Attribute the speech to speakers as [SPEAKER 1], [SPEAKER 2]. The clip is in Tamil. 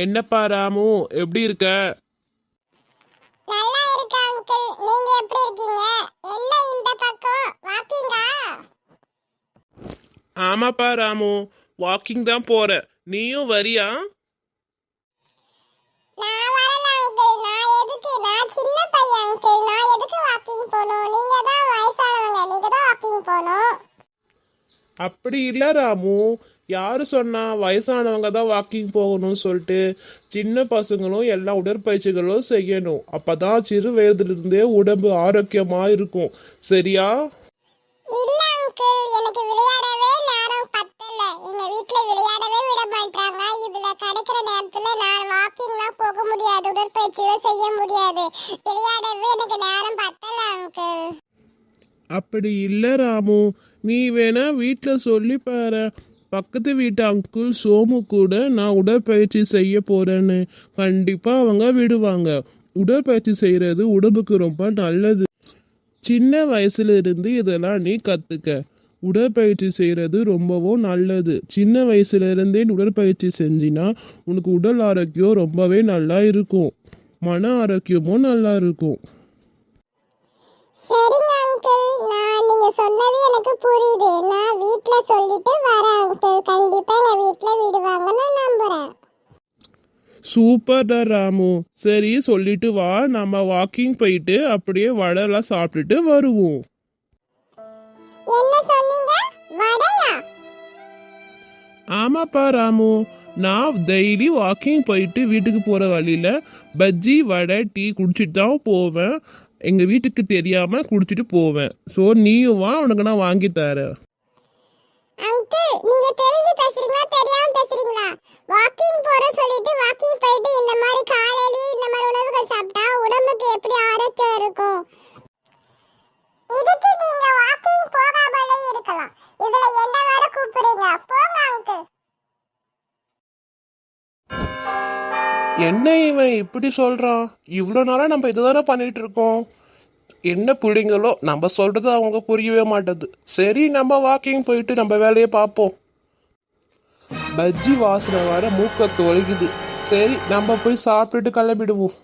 [SPEAKER 1] என்னப்பா ராமு, எப்படி இருக்க?
[SPEAKER 2] நல்லா இருக்க அங்கிள். நீங்க எப்படி இருக்கீங்க? என்ன இந்த பக்கம் வாக்கிங்கா?
[SPEAKER 1] ஆமாப்பா ராமு, வாக்கிங் தான் போறேன். நீயும் வரியா?
[SPEAKER 2] நான் வரல அங்கிள். நான் சின்ன பையன் அங்கிள். நான் எதுக்கு வாக்கிங் போகணும்? நீங்க தான் வயசானவங்க. நீங்க தான் வாக்கிங் போகணும்.
[SPEAKER 1] அப்படி இல்லை ராமு, யாரு சொன்னா வயசானவங்க தான் வாக்கிங் போகணும்னு சொல்லிட்டு? சின்ன பசங்களும் எல்லா உடற்பயிற்சிகளும் செய்யணும். அப்பதான் சிறு வயதிலிருந்தே உடம்பு ஆரோக்கியமா இருக்கும். சரியா?
[SPEAKER 2] இல்ல அங்கிள், எனக்கு விளையாடவே நேரம் பத்தல. எங்க வீட்ல விளையாடவே விட மாட்டாங்க. இதுல கிடைக்கிற நேரத்துல நான் வாக்கிங்லாம் போக முடியாது, உடற்பயிற்சியும் செய்ய முடியாது. விளையாடவே எனக்கு நேரம் பத்தல அங்கிள்.
[SPEAKER 1] அப்படி இல்லை ராமு, நீ வேணா வீட்டில் சொல்லி பாரு. பக்கத்து வீட்டு அங்குள் சோமு கூட நான் உடற்பயிற்சி செய்ய போறேன்னு கண்டிப்பாக அவங்க விடுவாங்க. உடற்பயிற்சி செய்கிறது உடம்புக்கு ரொம்ப நல்லது. சின்ன வயசுல இருந்து இதெல்லாம் நீ கற்றுக்க. உடற்பயிற்சி செய்கிறது ரொம்பவும் நல்லது. சின்ன வயசுல இருந்தே உடற்பயிற்சி செஞ்சினா உனக்கு உடல் ஆரோக்கியம் ரொம்பவே நல்லா இருக்கும். மன ஆரோக்கியமும் நல்லா இருக்கும்.
[SPEAKER 2] சரிங்க அங்கிள், நீங்க சொன்னது எனக்கு புரியுது. நான் வீட்ல சொல்லிட்டு வரேன் அங்கிள். கண்டிப்பா எங்க வீட்ல விடுவாங்க, நான் நம்புறேன்.
[SPEAKER 1] சூப்பர்டா ராமு. சரி, சொல்லிட்டு வா, நம்ம வாக்கிங் போயிட்டு அப்படியே வடைலாம் சாப்பிட்டுட்டு வருவோம்.
[SPEAKER 2] என்ன சொன்னீங்க? வடையா?
[SPEAKER 1] ஆமாப்பா ராமு, நான் டெய்லி வாக்கிங் போயிட்டு வீட்டுக்கு போகிற வழியில் பஜ்ஜி வடை டீ குடிச்சிட்டு தான் போவேன். எங்கள் வீட்டுக்கு தெரியாமல் குடிச்சிட்டு போவேன். ஸோ நீயும் வா, உனக்கு நான் வாங்கி தரேன்.
[SPEAKER 2] அங்கிள், நீங்க தெரிஞ்சு பேசுறீங்களா தெரியாம பேசுறீங்களா? வாக்கிங் போற சொல்லிட்டு வாக்கிங் போயிட்டு இந்த மாதிரி காலையிலேயே இந்த மாதிரி உணவுகள் சாப்பிட்டா உடம்புக்கு எப்படி ஆரோக்கியம் இருக்கும்? இதுக்கு நீங்க வாக்கிங் போகாமலே இருக்கலாம். இதுல என்ன வேற கூப்பிடுறீங்க? போங்க அங்கிள்.
[SPEAKER 1] என்ன இவன் இப்படி சொல்கிறான்? இவ்வளோ நேரம் நம்ம இதுதானே பண்ணிட்டு இருக்கோம். என்ன பிள்ளைங்களோ, நம்ம சொல்கிறது அவங்க புரியவே மாட்டேது. சரி, நம்ம வாக்கிங் போயிட்டு நம்ம வேலையை பார்ப்போம். பஜ்ஜி வாசனை வர மூக்க தொலைக்குது. சரி, நம்ம போய் சாப்பிட்டுட்டு கிளம்பிடுவோம்.